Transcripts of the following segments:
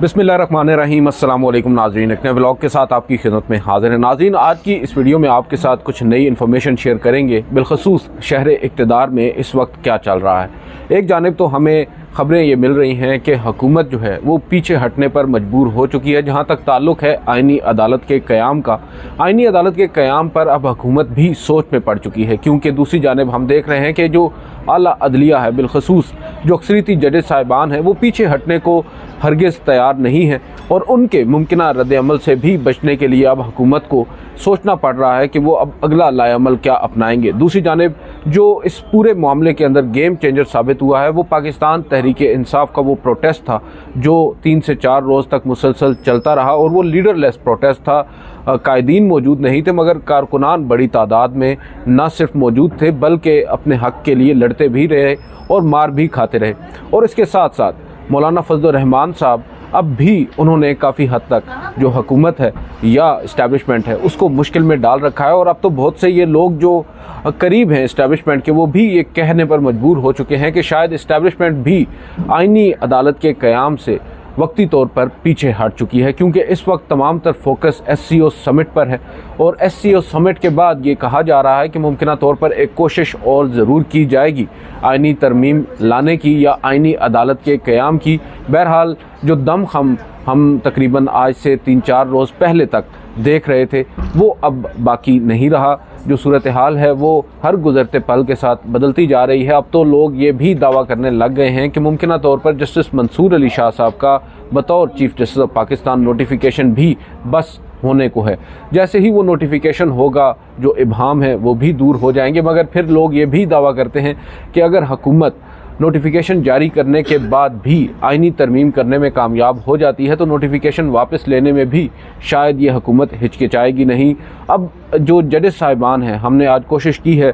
बिस्मिल्लाहिर्रहमानिर्रहीम। अस्सलाम वालेकुम नाज़रीन, एक नए व्लॉग के साथ आपकी खिदमत में हाज़िर है। नाज़रीन, आज की इस वीडियो में आपके साथ कुछ नई इन्फॉर्मेशन शेयर करेंगे, बिलखसूस शहर इक़्तिदार में इस वक्त क्या चल रहा है। एक जानिब तो हमें ख़बरें ये मिल रही हैं कि हुकूमत जो है वो पीछे हटने पर मजबूर हो चुकी है। जहाँ तक ताल्लुक़ है आइनी अदालत के क़याम का, आइनी अदालत के क़याम पर अब हुकूमत भी सोच में पड़ चुकी है, क्योंकि दूसरी जानिब हम देख रहे हैं कि जो आला अदलिया है, बिलखसूस जो अक्सरियती जजेस साहिबान हैं, वो पीछे हटने को हरगिज़ तैयार नहीं है और उनके मुमकिना रद्द-ए-अमल से भी बचने के लिए अब हुकूमत को सोचना पड़ रहा है कि वो अब अगला लाए-अमल क्या अपनाएंगे। दूसरी जानिब जो इस पूरे मामले के अंदर गेम चेंजर साबित हुआ है वो पाकिस्तान तहरीक-ए-इंसाफ का वो प्रोटेस्ट था जो 3 से 4 रोज़ तक मुसलसल चलता रहा और वो लीडरलेस प्रोटेस्ट था। कायदीन मौजूद नहीं थे मगर कारकुनान बड़ी तादाद में न सिर्फ मौजूद थे बल्कि अपने हक़ के लिए लड़ते भी रहे और मार भी खाते रहे। और इसके साथ साथ मौलाना फजलुर रहमान साहब अब भी उन्होंने काफ़ी हद तक जो हुकूमत है या इस्टेब्लिशमेंट है उसको मुश्किल में डाल रखा है। और अब तो बहुत से ये लोग जो करीब हैं इस्टेब्लिशमेंट के, वो भी ये कहने पर मजबूर हो चुके हैं कि शायद इस्टेब्लिशमेंट भी आइनी अदालत के क़याम से वक्ती तौर पर पीछे हट चुकी है, क्योंकि इस वक्त तमाम तर फोकस SCO समिट पर है। और SCO समिट के बाद ये कहा जा रहा है कि मुमकिना तौर पर एक कोशिश और ज़रूर की जाएगी आइनी तरमीम लाने की या आइनी अदालत के क़याम की। बहरहाल जो दमखम हम तकरीबन आज से 3-4 रोज़ पहले तक देख रहे थे वो अब बाकी नहीं रहा। जो सूरत हाल है वो हर गुज़रते पल के साथ बदलती जा रही है। अब तो लोग ये भी दावा करने लग गए हैं कि मुमकिना तौर पर जस्टिस मंसूर अली शाह साहब का बतौर chief justice of Pakistan notification भी बस होने को है। जैसे ही वो नोटिफिकेशन होगा जो इब्हाम है वो भी दूर हो जाएंगे। मगर फिर लोग ये भी दावा करते हैं कि अगर हुकूमत नोटिफिकेशन जारी करने के बाद भी आइनी तरमीम करने में कामयाब हो जाती है तो नोटिफिकेशन वापस लेने में भी शायद ये हुकूमत हिचकिचाएगी नहीं। अब जो जजेस साहिबान हैं, हमने आज कोशिश की है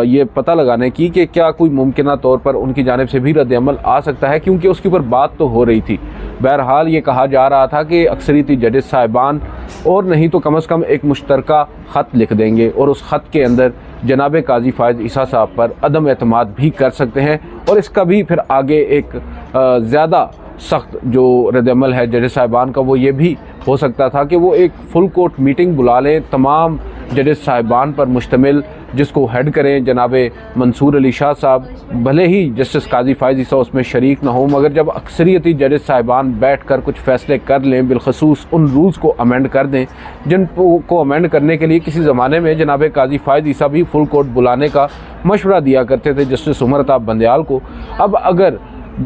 ये पता लगाने की कि क्या कोई मुमकिना तौर पर उनकी जानिब से भी रद्द-ए-अमल आ सकता है, क्योंकि उसके ऊपर बात तो हो रही थी। बहरहाल ये कहा जा रहा था कि अक्सरियती जजेस साहिबान और नहीं तो कम से कम एक मुश्तरका ख़त लिख देंगे और उस ख़त के अंदर जनाब काजी फ़ायज़ ईसा साहब पर अदम एतमाद भी कर सकते हैं और इसका भी फिर आगे एक ज़्यादा सख्त जो रद्द-ए-अमल है जजेस साहिबान का वो ये भी हो सकता था कि वो एक फुल कोर्ट मीटिंग बुला लें तमाम जजेस साहिबान पर मुश्तमिल, जिसको हेड करें जनाब मंसूर अली शाह साहब। भले ही जस्टिस काजी फ़ायज़ ईसा उसमें शरीक ना हो, मगर जब अक्सरियती जजेस साहिबान बैठ कर कुछ फ़ैसले कर लें, बिलखसूस उन रूल्स को अमेंड कर दें जिनको अमेंड करने के लिए किसी ज़माने में जनाब काजी फ़ायज़ ईसा भी फुल कोर्ट बुलाने का मशवरा दिया करते थे जस्टिस उमर अताब बंदयाल को। अब अगर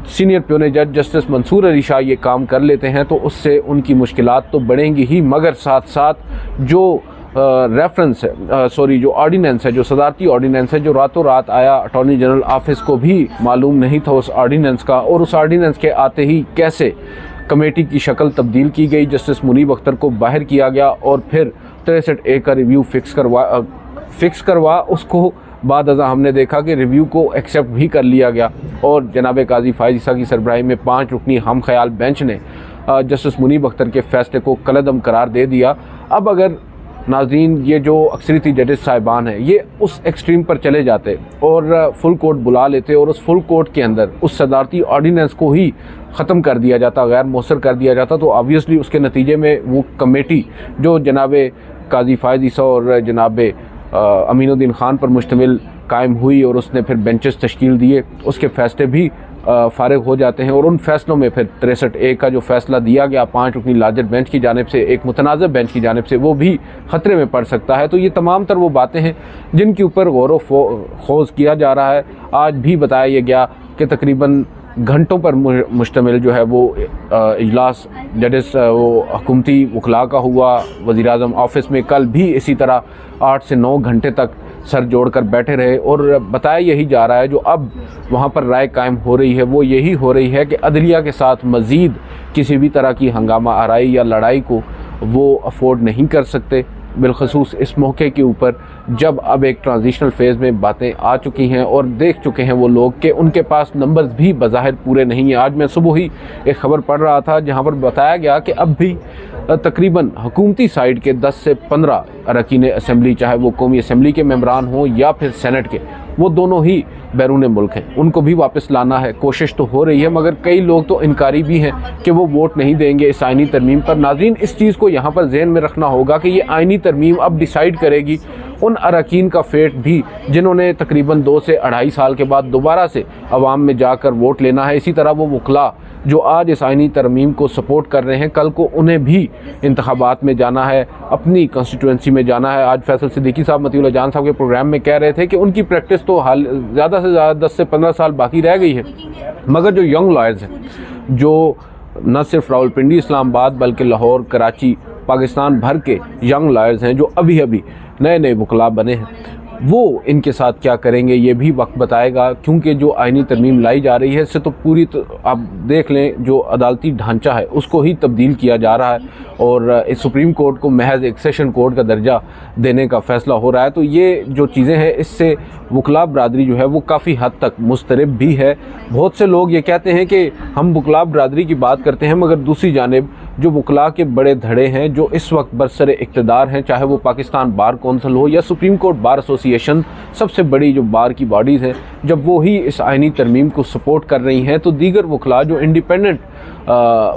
सीनियर प्योने जज जस्टिस मंसूर अली शाह ये काम कर लेते हैं तो उससे उनकी मुश्किलात तो बढ़ेंगी ही, मगर साथ साथ जो रेफरेंस है जो ऑर्डिनेंस है, जो सदारती ऑर्डिनेंस है जो रातों रात आया, अटॉर्नी जनरल ऑफिस को भी मालूम नहीं था उस ऑर्डिनेंस का, और उस ऑर्डिनेंस के आते ही कैसे कमेटी की शक्ल तब्दील की गई, जस्टिस मुनीब अख्तर को बाहर किया गया और फिर 63A का रिव्यू फिक्स करवा उसको बाद अज़ा हमने देखा कि रिव्यू को एक्सेप्ट भी कर लिया गया और जनाब काजी फ़ायज़ ईसा की सरबराही में 5 रुकनी हम ख्याल बेंच ने जस्टिस मुनीब अख्तर के फ़ैसले को कलअदम करार दे दिया। अब अगर नाज़रीन ये जो अक्सरियती जजेस साहिबान हैं ये उस एक्सट्रीम पर चले जाते और फुल कोर्ट बुला लेते और उस फुल कोर्ट के अंदर उस सदारती ऑर्डिनेंस को ही ख़त्म कर दिया जाता, गैर मौसर कर दिया जाता, तो ऑब्वियसली उसके नतीजे में वो कमेटी जो जनाब काजी फ़ायज़ ईसा और जनाब अमीनुद्दीन ख़ान पर मुश्तमिल कायम हुई और उसने फिर बेंचेस तश्कील दिए, उसके फ़ैसले भी फ़ारिग हो जाते हैं और उन फैसलों में फिर 63A का जो फ़ैसला दिया गया 5 रुकनी लार्जर बेंच की जानिब से, एक मुतनाज़ बेंच की जानिब से, वो भी ख़तरे में पड़ सकता है। तो ये तमाम तर वो बातें हैं जिनके ऊपर गौर खोज किया जा रहा है। आज भी बताया ये गया कि तकरीबन घंटों पर मुश्तमिल जो है वो इजलास जजेस वो हुकूमती वकला का हुआ वज़ीर-ए-आज़म ऑफ़िस में। कल भी इसी तरह 8 से 9 घंटे तक सर जोड़कर बैठे रहे और बताया यही जा रहा है जो अब वहाँ पर राय कायम हो रही है वो यही हो रही है कि अदलिया के साथ मज़ीद किसी भी तरह की हंगामा आराई या लड़ाई को वो अफोर्ड नहीं कर सकते। बिलखसूस इस मौके के ऊपर जब अब एक ट्रांजिशनल फेज़ में बातें आ चुकी हैं और देख चुके हैं वो लोग कि उनके पास नंबर्स भी बज़ाहिर पूरे नहीं हैं। आज मैं सुबह ही एक ख़बर पढ़ रहा था जहां पर बताया गया कि अब भी तकरीबन हुकूमती साइड के 10 से 15 अरकान असम्बली, चाहे वो कौमी असम्बली के मेंबरान हों या फिर सेनेट के, वो दोनों ही बैरून मुल्क हैं, उनको भी वापस लाना है। कोशिश तो हो रही है, मगर कई लोग तो इनकारी भी हैं कि वो वोट नहीं देंगे इस आइनी तरमीम पर। नाज़रीन, इस चीज़ को यहाँ पर जहन में रखना होगा कि ये आइनी तरमीम अब डिसाइड करेगी उन अरकान का फेट भी जिन्होंने तकरीबन 2 से 2.5 साल के बाद दोबारा से अवाम में जाकर वोट लेना है। इसी तरह वो वकला जो आज इस आइनी तरमीम को सपोर्ट कर रहे हैं, कल को उन्हें भी इंतखाबात में जाना है, अपनी कंस्टिट्यूंसी में जाना है। आज फैसल सिद्दीकी साहब मतीउल्लाह जान साहब के प्रोग्राम में कह रहे थे कि उनकी प्रैक्टिस तो हाल ज़्यादा से ज़्यादा 10 से 15 साल बाकी रह गई है, मगर जो यंग लॉयर्स हैं, जो न सिर्फ रावलपिंडी इस्लामाबाद बल्कि लाहौर, कराची, पाकिस्तान भर के यंग लॉयर्स हैं जो अभी अभी नए नए वकला बने हैं, वो इनके साथ क्या करेंगे ये भी वक्त बताएगा। क्योंकि जो आइनी तरमीम लाई जा रही है इससे तो पूरी आप देख लें जो अदालती ढांचा है उसको ही तब्दील किया जा रहा है और इस सुप्रीम कोर्ट को महज एक सेशन कोर्ट का दर्जा देने का फ़ैसला हो रहा है। तो ये जो चीज़ें हैं इससे वकला बरादरी जो है वो काफ़ी हद तक मुस्तरब भी है। बहुत से लोग ये कहते हैं कि हम वकला बरादरी की बात करते हैं, मगर दूसरी जानिब जो वकला के बड़े धड़े हैं जो इस वक्त बरसरे इक़्तिदार हैं, चाहे वो पाकिस्तान बार कौंसिल हो या सुप्रीम कोर्ट बार एसोसिएशन, सबसे बड़ी जो बार की बॉडीज़ हैं, जब वो ही इस आइनी तरमीम को सपोर्ट कर रही हैं तो दीगर वकला जो इंडिपेंडेंट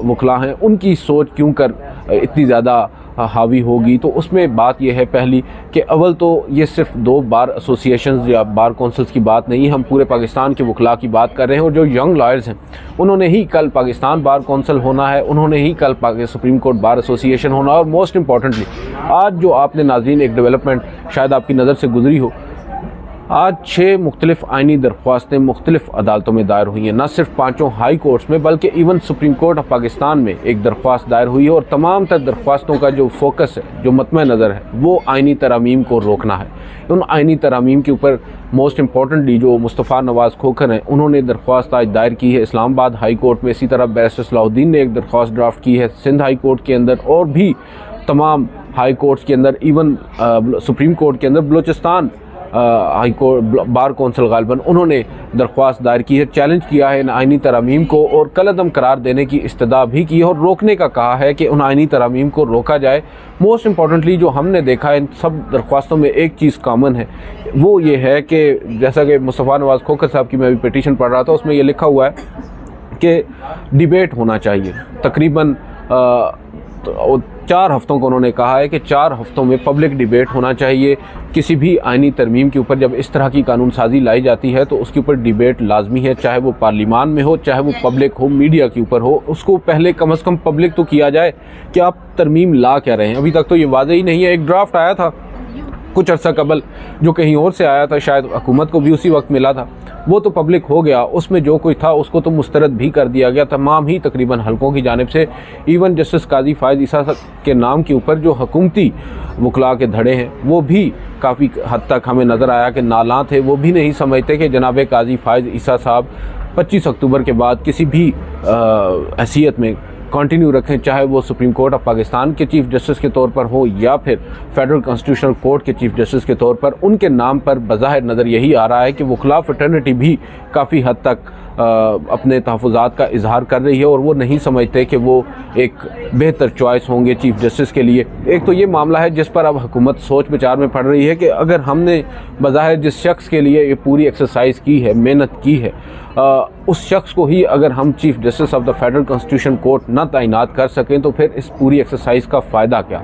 वकला हैं उनकी सोच क्यों कर इतनी ज़्यादा हावी होगी। तो उसमें बात यह है पहली कि अव्वल तो ये सिर्फ 2 बार एसोसिएशंस या बार कौंसिल्स की बात नहीं, हम पूरे पाकिस्तान के वकला की बात कर रहे हैं। और जो यंग लॉयर्स हैं उन्होंने ही कल पाकिस्तान बार कौंसिल होना है, उन्होंने ही कल सुप्रीम कोर्ट बार एसोसिएशन होना। और मोस्ट इम्पॉर्टेंटली आज जो आपने नाज़रीन एक डेवलपमेंट शायद आपकी नज़र से गुजरी हो, आज 6 मुख्तलिफ आइनी दरख्वास्तें मुख्तलिफ अदालतों में दायर हुई हैं, न सिर्फ 5 हाई कोर्ट्स में बल्कि even supreme court of Pakistan में एक दरख्वास्त दायर हुई है। और तमाम तर दरख्वास्तों का जो फोकस है, जो मतमे नज़र है, वो आइनी तरामीम को रोकना है। उन आइनी तरामीम के ऊपर मोस्ट इम्पॉर्टेंटली जो मुस्तफ़ा नवाज़ खोखर हैं उन्होंने दरख्वास्त आज दायर की है इस्लामाबाद हाई कोर्ट में। इसी तरह बैरिस्टर सलाहुद्दीन ने एक दरख्वास्त ड्राफ्ट की है सिंध हाई कोर्ट के अंदर, और भी तमाम हाई कोर्ट्स के अंदर, इवन सुप्रीम कोर्ट के अंदर Balochistan high court bar council गालिबन उन्होंने दरख्वास्त दायर की है, चैलेंज किया है इन आइनी तरामीम को और कलअदम करार देने की इस्तदा भी की है और रोकने का कहा है कि उन आइनी तरामीम को रोका जाए। मोस्ट इम्पॉर्टेंटली जो हमने देखा है इन सब दरख्वास्तों में एक चीज़ कॉमन है, वो ये है कि जैसा कि मुस्तफ़ा नवाज़ खोखर साहब की मैं भी पिटीशन पढ़ रहा था, उसमें ये लिखा हुआ है कि डिबेट होना चाहिए। तकरीबन 4 हफ्तों को उन्होंने कहा है कि 4 हफ्तों में पब्लिक डिबेट होना चाहिए। किसी भी आइनी तरमीम के ऊपर जब इस तरह की कानून साजी लाई जाती है तो उसके ऊपर डिबेट लाजमी है, चाहे वो पार्लिमान में हो, चाहे वो पब्लिक हो, मीडिया के ऊपर हो। उसको पहले कम से कम पब्लिक तो किया जाए कि आप तरमीम ला क्या रहे हैं। अभी तक तो ये वाज़ेह ही नहीं है। एक ड्राफ्ट आया था कुछ अर्सा कबल जो कहीं और से आया था, शायद हुकूमत को भी उसी वक्त मिला था, वो तो पब्लिक हो गया। उसमें जो कुछ था उसको तो मुस्तरद भी कर दिया गया तमाम ही तकरीबन हलकों की जानिब से। इवन जस्टिस काजी फ़ायज़ ईसा के नाम के ऊपर जो हुकूमती वकला के धड़े हैं वो भी काफ़ी हद तक हमें नज़र आया कि नालां थे। वो भी नहीं समझते कि जनाब काजी फ़ायज़ ईसा साहब 25 अक्टूबर के बाद किसी भी हैसियत में कंटिन्यू रखें, चाहे वो सुप्रीम कोर्ट ऑफ पाकिस्तान के चीफ जस्टिस के तौर पर हो या फिर फेडरल कॉन्स्टिट्यूशनल कोर्ट के चीफ जस्टिस के तौर पर। उनके नाम पर बज़ाहिर नज़र यही आ रहा है कि वकला फ्रेटर्निटी भी काफ़ी हद तक अपने तहफ़्फ़ुज़ात का इजहार कर रही है और वो नहीं समझते कि वो एक बेहतर चॉइस होंगे चीफ जस्टिस के लिए। एक तो ये मामला है जिस पर अब हुकूमत सोच विचार में पड़ रही है कि अगर हमने बज़ाहिर जिस शख्स के लिए ये पूरी एक्सरसाइज की है, मेहनत की है, उस शख्स को ही अगर हम chief justice of the federal constitution court न तैनात कर सकें तो फिर इस पूरी एक्सरसाइज का फ़ायदा क्या।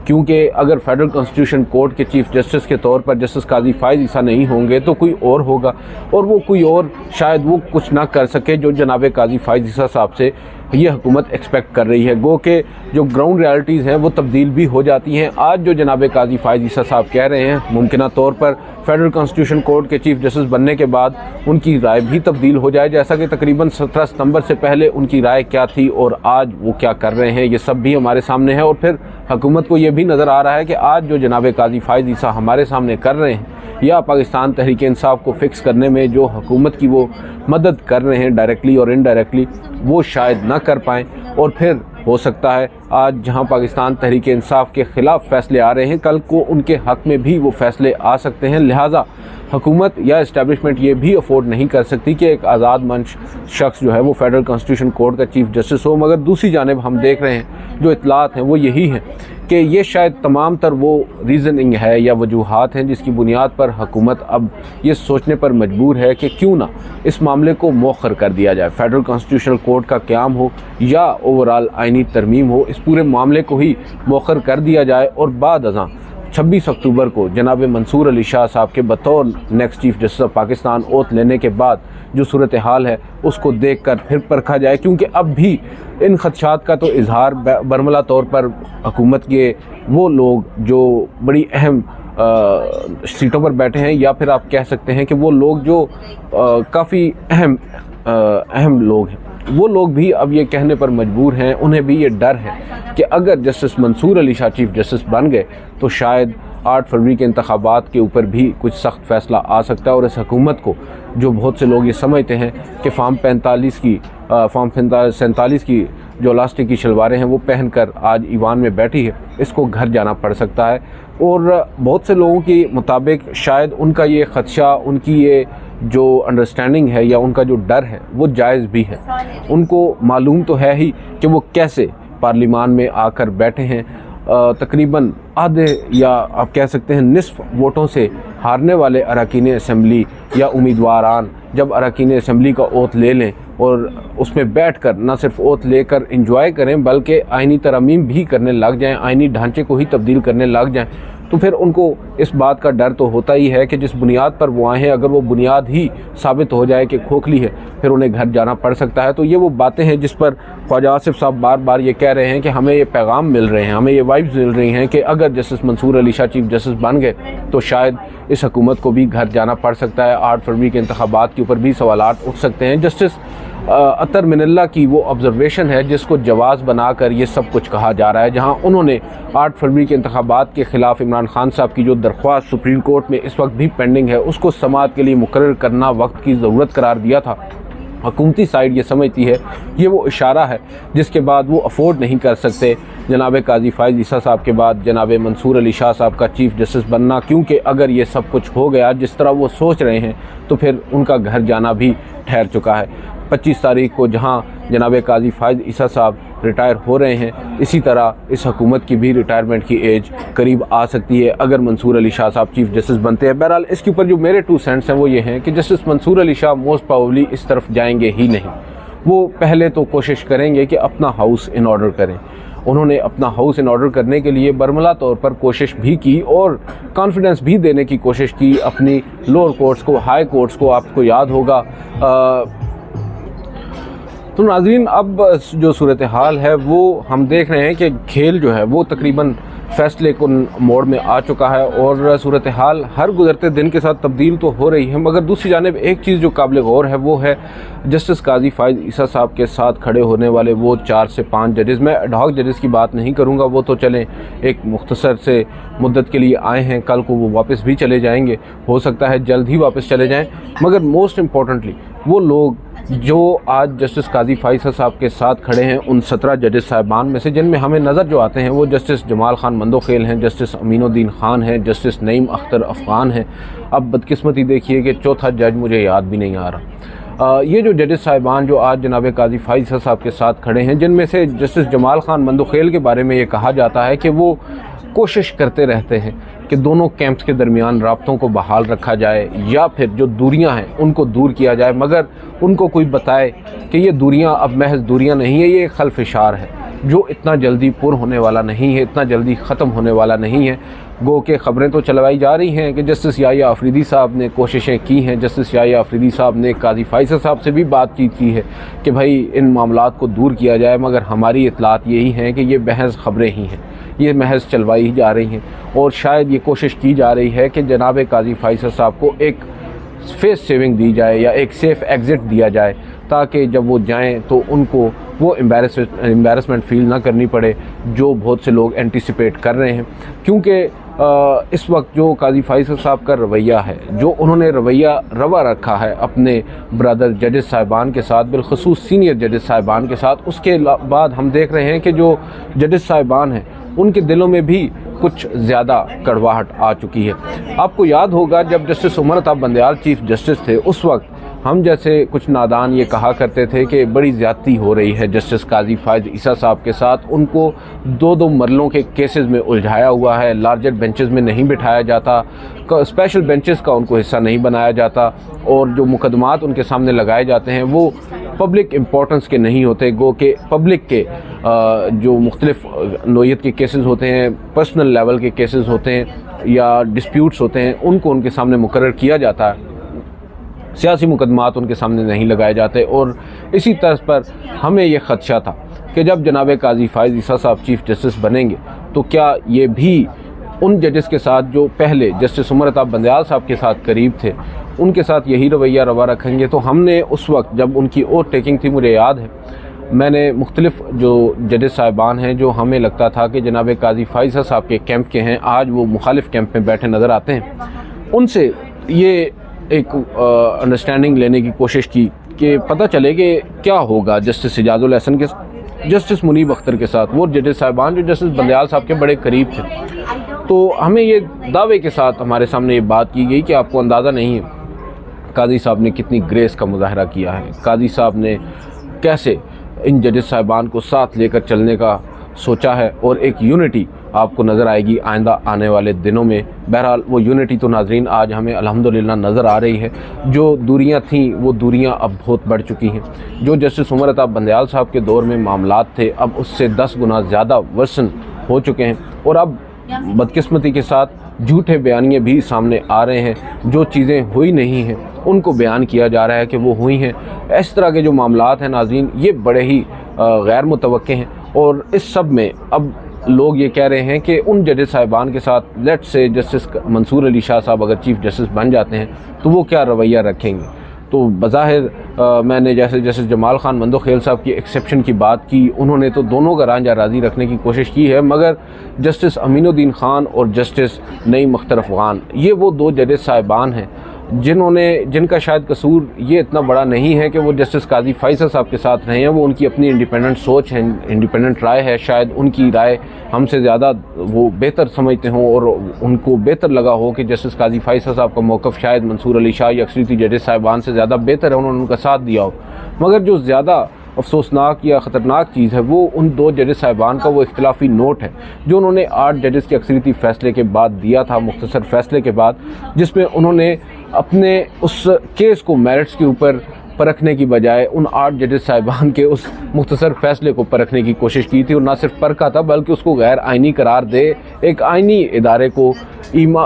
क्योंकि अगर फेडरल कॉन्स्टिट्यूशन कोर्ट के चीफ जस्टिस के तौर पर जस्टिस काजी फ़ायज़ ईसा नहीं होंगे तो कोई और होगा, और वो कोई और शायद वो कुछ ना कर सके जो जनाब काजी फ़ायज़ ईसा साहब से ये हुकूमत एक्सपेक्ट कर रही है। गो के जो ग्राउंड रियलिटीज़ हैं वो तब्दील भी हो जाती हैं। आज जो जनाब काजी फ़ायज़ ईसा साहब कह रहे हैं मुमकिन तौर पर फेडरल कॉन्स्टिट्यूशन कोर्ट के चीफ जस्टिस बनने के बाद उनकी राय भी तब्दील हो जाए, जैसा कि तकरीबन 17 सितंबर से पहले उनकी राय क्या थी और आज वो क्या कर रहे हैं, ये सब भी हमारे सामने है। और फिर हुकूमत को ये भी नज़र आ रहा है कि आज जो जनाब काजी फ़ायज़ ईसा हमारे सामने कर रहे हैं या पाकिस्तान तहरीक इंसाफ को फिक्स करने में जो हुकूमत की वो मदद कर रहे हैं डायरेक्टली और इनडायरेक्टली, वो शायद ना कर पाएँ। और फिर हो सकता है आज जहां पाकिस्तान तहरीक इंसाफ के ख़िलाफ़ फ़ैसले आ रहे हैं, कल को उनके हक़ में भी वो फ़ैसले आ सकते हैं। लिहाजा हुकूमत या इस्टेब्लिशमेंट ये भी अफोर्ड नहीं कर सकती कि एक आज़ाद मंच शख्स जो है वो फेडरल कॉन्स्टिट्यूशन कोर्ट का चीफ जस्टिस हो। मगर दूसरी जानिब हम देख रहे हैं जो इतलात हैं वो यही हैं कि ये शायद तमाम तर वो रीज़निंग है या वजूहात हैं जिसकी बुनियाद पर हुकूमत अब ये सोचने पर मजबूर है कि क्यों ना इस मामले को मौखर कर दिया जाए। फेडरल कॉन्स्टिट्यूशनल कोर्ट का क़याम हो या ओवरऑल आइनी तरमीम हो, इस पूरे मामले को ही मौखर कर दिया जाए और बाद अज़ां 26 अक्टूबर को जनाब मंसूर अली शाह साहब के बतौर next chief justice of Pakistan oath लेने के बाद जो सूरत हाल है उसको देख कर फिर परखा जाए। क्योंकि अब भी इन खदशात का तो इजहार बरमला तौर पर हुकूमत के वो लोग जो बड़ी अहम सीटों पर बैठे हैं, या फिर आप कह सकते हैं कि वो लोग जो काफ़ी अहम लोग हैं, वो लोग भी अब ये कहने पर मजबूर हैं, उन्हें भी ये डर है कि अगर justice Mansoor Ali Shah chief justice बन गए तो शायद 8 फरवरी के इंतखाबात के ऊपर भी कुछ सख्त फैसला आ सकता है। और इस हुकूमत को जो बहुत से लोग ये समझते हैं कि फॉर्म 47 की जो इलास्टिक की शलवारें हैं वो पहनकर आज ईवान में बैठी है, इसको घर जाना पड़ सकता है। और बहुत से लोगों के मुताबिक शायद उनका ये ख़दशा, उनकी ये जो अंडरस्टैंडिंग है या उनका जो डर है वो जायज़ भी है। उनको मालूम तो है ही कि वो कैसे पार्लिमान में आकर बैठे हैं, तकरीबन आधे या आप कह सकते हैं निसफ वोटों से हारने वाले अरकान असम्बली या उम्मीदवारान जब अरकान असम्बली का ओथ ले लें और उसमें बैठकर न सिर्फ ओथ लेकर इंजॉय करें बल्कि आइनी तरमीम भी करने लग जाएं, आइनी ढांचे को ही तब्दील करने लग जाएं, तो फिर उनको इस बात का डर तो होता ही है कि जिस बुनियाद पर वो आए हैं अगर वो बुनियाद ही साबित हो जाए कि खोखली है फिर उन्हें घर जाना पड़ सकता है। तो ये वो बातें हैं जिस पर ख्वाजा आसिफ साहब बार बार ये कह रहे हैं कि हमें ये पैगाम मिल रहे हैं, हमें ये वाइब्स मिल रही हैं कि अगर justice Mansoor Ali Shah chief justice बन गए तो शायद इस हुकूमत को भी घर जाना पड़ सकता है। 8 फरवरी के इंतखाबात के ऊपर भी सवालात उठ सकते हैं। जस्टिस अतर मिनल्ला की वो ऑब्जर्वेशन है जिसको जवाज़ बनाकर ये सब कुछ कहा जा रहा है, जहां उन्होंने 8 फरवरी के इंतखाबात के ख़िलाफ़ इमरान खान साहब की जो दरख्वास्त सुप्रीम कोर्ट में इस वक्त भी पेंडिंग है उसको समाअत के लिए मुकर्रर करना वक्त की ज़रूरत करार दिया था। हुकूमती साइड ये समझती है ये वो इशारा है जिसके बाद वो अफोर्ड नहीं कर सकते जनाब काजी फ़ाइज़ ईसा साहब के बाद जनाब मंसूर अली शाह साहब का चीफ जस्टिस बनना, क्योंकि अगर ये सब कुछ हो गया जिस तरह वो सोच रहे हैं तो फिर उनका घर जाना भी ठहर चुका है। 25 तारीख को जहां जनाब काजी फ़ाइज़ ईसा साहब रिटायर हो रहे हैं, इसी तरह इस हुकूमत की भी रिटायरमेंट की एज करीब आ सकती है अगर मंसूर अली शाह साहब चीफ जस्टिस बनते हैं। बहरहाल इसके ऊपर जो मेरे 2 सेंट्स हैं वो ये हैं कि justice Mansoor Ali Shah most probably इस तरफ जाएंगे ही नहीं। वो पहले तो कोशिश करेंगे कि अपना हाउस इन ऑर्डर करें। उन्होंने अपना हाउस इन ऑर्डर करने के लिए बरमला तौर पर कोशिश भी की और कॉन्फिडेंस भी देने की कोशिश की अपनी लोअर कोर्ट्स को, हाई कोर्ट्स को। आपको याद होगा तो नाज़रीन अब जो सूरत हाल है वो हम देख रहे हैं कि खेल जो है वो तकरीबन फ़ैसले को मोड़ में आ चुका है और सूरत हाल हर गुज़रते दिन के साथ तब्दील तो हो रही है। मगर दूसरी जानिब एक चीज़ जो काबिल गौर है वो है जस्टिस काजी फ़ाइज़ ईसा साहब के साथ खड़े होने वाले वो 4 से 5 जजेस। मैं एडहॉक जजेस की बात नहीं करूँगा, वो तो चलें एक मुख्तसर से मुद्दत के लिए आए हैं, कल को वो वापस भी चले जाएंगे, हो सकता है जल्द ही वापस चले जाएँ। मगर मोस्ट इम्पॉर्टेंटली वो लोग जो आज जस्टिस काजी फ़ाइज़ साहब के साथ खड़े हैं उन 17 जजेस साहिबान में से जिनमें हमें नज़र जो आते हैं वो जस्टिस जमाल खान मंदोखेल हैं, जस्टिस अमीनुद्दीन खान हैं, जस्टिस नईम अख्तर अफ़गान हैं। अब बदकिस्मती देखिए कि चौथा जज मुझे याद भी नहीं आ रहा। ये जो जजेस साहिबान जो आज जनाब काजी फ़ाइज़ साहब के साथ खड़े हैं, जिनमें से जस्टिस जमाल खान मंदोखेल के बारे में ये कहा जाता है कि वो कोशिश करते रहते हैं कि दोनों कैंप्स के दरमियान राब्तों को बहाल रखा जाए या फिर जो दूरियां हैं उनको दूर किया जाए, मगर उनको कोई बताए कि ये दूरियां अब महज दूरियां नहीं है, ये एक खलफिशार है जो इतना जल्दी पुर होने वाला नहीं है, इतना जल्दी ख़त्म होने वाला नहीं है। गो के ख़बरें तो चलवाई जा रही हैं कि जस्टिस याहिया अफरीदी साहब ने कोशिशें की हैं, जस्टिस याहिया अफरीदी साहब ने काजी फ़ाइज़ साहब से भी बातचीत की है कि भाई इन मामलात को दूर किया जाए, मगर हमारी इतलात यही हैं कि ये महज ख़बरें ही हैं, ये महज चलवाई ही जा रही हैं और शायद ये कोशिश की जा रही है कि जनाब काजी फ़ाइज़ साहब को एक फेस सेविंग दी जाए या एक सेफ़ एग्ज़िट दिया जाए ताकि जब वो जाएं तो उनको वो एम्बैरसमेंट फील ना करनी पड़े जो बहुत से लोग एंटिसिपेट कर रहे हैं। क्योंकि इस वक्त जो काजी फ़ाइज़ साहब का रवैया है, जो उन्होंने रवा रखा है अपने ब्रदर जजेस साहिबान के साथ, बिलखसूस सीनियर जजेस साहिबान के साथ, उसके बाद हम देख रहे हैं कि जो जजेस साहिबान हैं उनके दिलों में भी कुछ ज़्यादा कड़वाहट आ चुकी है। आपको याद होगा जब justice Umar Ata Bandial chief justice थे, उस वक्त हम जैसे कुछ नादान ये कहा करते थे कि बड़ी ज़्यादती हो रही है जस्टिस काजी फायद ईसा साहब के साथ, उनको 2-2 मरलों के केसेस में उलझाया हुआ है, लार्जर बेंचेस में नहीं बिठाया जाता, स्पेशल बेंचेस का उनको हिस्सा नहीं बनाया जाता, और जो मुकदमात उनके सामने लगाए जाते हैं वो पब्लिक इम्पोर्टेंस के नहीं होते, गो के पब्लिक के जो मुख्तलिफ नोयत के केसेस होते हैं, पर्सनल लेवल के केसेस होते हैं या डिस्प्यूट्स होते हैं, उनको उनके सामने मुकर्रर किया जाता है, सियासी मुकदमात उनके सामने नहीं लगाए जाते। और इसी तर्ज पर हमें ये ख़दशा था कि जब जनाब काजी फायद ईसा साहब चीफ जस्टिस बनेंगे तो क्या ये भी उन जजेस के साथ जो पहले जस्टिस उमर अता बंदयाल साहब के साथ करीब थे, उनके साथ यही रवैया रवा रखेंगे। तो हमने उस वक्त जब उनकी ओथ टेकिंग थी, मुझे याद है मैंने मुख्तलिफ जो जजेस साहिबान हैं जो हमें लगता था कि जनाब काजी फायद ईसा साहब के कैंप के हैं, आज वो मुखालिफ कैंप में बैठे नज़र आते हैं, उनसे ये एक अंडरस्टैंडिंग लेने की कोशिश की कि पता चले कि क्या होगा जस्टिस इजाजुल हसन के, जस्टिस मुनीब अख्तर के साथ, वो जजेस साहिबान जो जस्टिस बंदयाल साहब के बड़े करीब थे। तो हमें ये दावे के साथ हमारे सामने ये बात की गई कि आपको अंदाज़ा नहीं है काजी साहब ने कितनी ग्रेस का मुजाहरा किया है, काजी साहब ने कैसे इन जजेस साहिबान को साथ लेकर चलने का सोचा है, और एक यूनिटी आपको नज़र आएगी आइंदा आने वाले दिनों में। बहरहाल वो यूनिटी तो नाजरीन आज हमें अल्हम्दुलिल्लाह नज़र आ रही है। जो दूरियां थीं वो दूरियां अब बहुत बढ़ चुकी हैं। जो जस्टिस उमर अता बंदयाल साहब के दौर में मामलात थे, अब उससे 10 गुना ज़्यादा वर्सन हो चुके हैं, और अब बदकिस्मती के साथ झूठे बयानिए भी सामने आ रहे हैं। जो चीज़ें हुई नहीं हैं उनको बयान किया जा रहा है कि वो हुई हैं। इस तरह के जो मामलात हैं नाज़रीन, ये बड़े ही गैर मुतवक्के हैं, और इस सब में अब लोग ये कह रहे हैं कि उन जजेस साहिबान के साथ लेट से जस्टिस मंसूर अली शाह साहब अगर चीफ जस्टिस बन जाते हैं तो वो क्या रवैया रखेंगे। तो बज़ाहिर मैंने जैसे जस्टिस जमाल खान मंदोखेल साहब की एक्सेप्शन की बात की, उन्होंने तो दोनों का रांझा राज़ी रखने की कोशिश की है, मगर जस्टिस अमीनुद्दीन ख़ान और जस्टिस नईम अख्तर अफ़गान, ये वो 2 जजेस साहिबान हैं जिनका शायद कसूर ये इतना बड़ा नहीं है कि वो जस्टिस काजी फायद साहब के साथ रहे हैं। वो उनकी अपनी इंडिपेंडेंट सोच है, इंडिपेंडेंट राय है, शायद उनकी राय हमसे ज़्यादा वो बेहतर समझते हों, और उनको बेहतर लगा हो कि जस्टिस काजी फायद साहब का मौक़िफ़ शायद मंसूर अली शाह या अक्सरीती जजेस साहिबान से ज़्यादा बेहतर है, उन्होंने उनका साथ दिया हो। मगर जो ज़्यादा अफसोसनाक या ख़तरनाक चीज़ है वो उन 2 जजेस साहिबान का वो इख्तिलाफी नोट है जो उन्होंने 8 जजेस के अक्सरीती फ़ैसले के बाद दिया था, मुख्तसर फ़ैसले के बाद, जिसमें उन्होंने अपने उस केस को मेरिट्स के ऊपर परखने की बजाय उन 8 जजेस साहिबान के उस मुख्तसर फ़ैसले को परखने की कोशिश की थी, और ना सिर्फ परखा था बल्कि उसको गैर आइनी करार दे एक आइनी इदारे को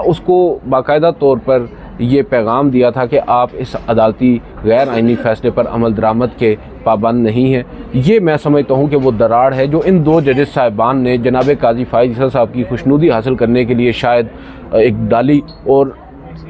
उसको बाकायदा तौर पर ये पैगाम दिया था कि आप इस अदालती गैर आइनी फ़ैसले पर अमल दरामद के पाबंद नहीं हैं। ये मैं समझता हूँ कि वो दरार है जो इन 2 जजेस साहिबान ने जनाब काजी फायद ईसा साहब की खुशनुदी हासिल करने के लिए शायद एक डाली, और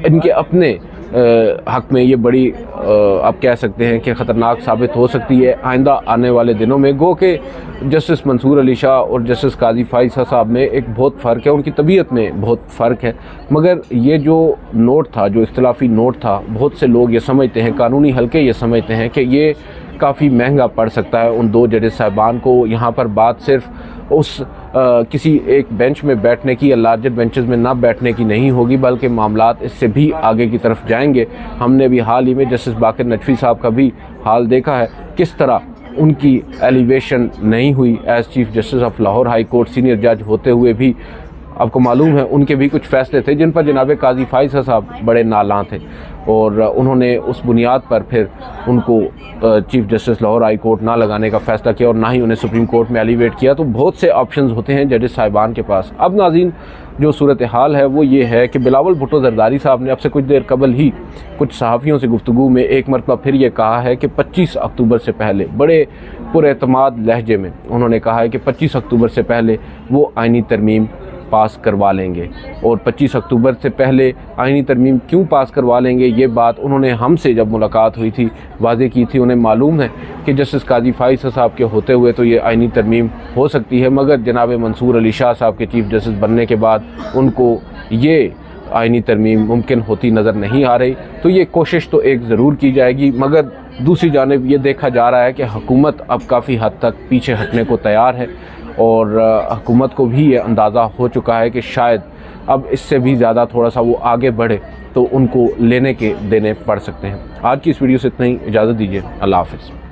इनके अपने हक़ में ये बड़ी आप कह सकते हैं कि ख़तरनाक साबित हो सकती है आइंदा आने वाले दिनों में। गो के जस्टिस मंसूर अली शाह और जस्टिस काजी फायद साहब में एक बहुत फ़र्क है, उनकी तबीयत में बहुत फ़र्क है, मगर ये जो नोट था, जो इख्तिलाफी नोट था, बहुत से लोग ये समझते हैं, कानूनी हल्के ये समझते हैं कि ये काफ़ी महंगा पड़ सकता है उन 2 जजेस साहिबान को। यहाँ पर बात सिर्फ उस किसी एक बेंच में बैठने की या लार्जर बेंचेस में ना बैठने की नहीं होगी, बल्कि मामलात इससे भी आगे की तरफ जाएंगे। हमने भी हाल ही में जस्टिस बाकर नजफी साहब का भी हाल देखा है, किस तरह उनकी एलिवेशन नहीं हुई as chief justice of Lahore high court, senior जज होते हुए भी आपको मालूम है उनके भी कुछ फ़ैसले थे जिन पर जनाब काजी फायद साहब बड़े नालां थे, और उन्होंने उस बुनियाद पर फिर उनको chief justice Lahore high court ना लगाने का फ़ैसला किया और ना ही उन्हें सुप्रीम कोर्ट में एलिवेट किया। तो बहुत से ऑप्शंस होते हैं जजेस साहिबान के पास। अब नाज़रीन जो सूरत हाल है वो ये है कि बिलावल भुट्टो ज़रदारी साहब ने अब से कुछ देर कबल ही कुछ सहाफ़ियों से गुफ्तगू में एक मरतबा फिर ये कहा है कि 25 अक्टूबर से पहले, बड़े पुरएतमाद लहजे में उन्होंने कहा है कि 25 अक्टूबर से पहले वो आइनी तरमीम पास करवा लेंगे। और 25 अक्टूबर से पहले आइनी तरमीम क्यों पास करवा लेंगे, ये बात उन्होंने हमसे जब मुलाकात हुई थी वाज़े की थी। उन्हें मालूम है कि जस्टिस काजी फायद साहब के होते हुए तो ये आइनी तरमीम हो सकती है, मगर जनाब मंसूर अली शाह साहब के चीफ जस्टिस बनने के बाद उनको ये आइनी तरमीम मुमकिन होती नज़र नहीं आ रही। तो ये कोशिश तो एक ज़रूर की जाएगी, मगर दूसरी जानिब ये देखा जा रहा है कि हुकूमत अब काफ़ी हद तक पीछे हटने को तैयार है। और हुकूमत को भी ये अंदाज़ा हो चुका है कि शायद अब इससे भी ज़्यादा थोड़ा सा वो आगे बढ़े तो उनको लेने के देने पड़ सकते हैं। आज की इस वीडियो से इतना ही, इजाज़त दीजिए, अल्लाह हाफ़िज़।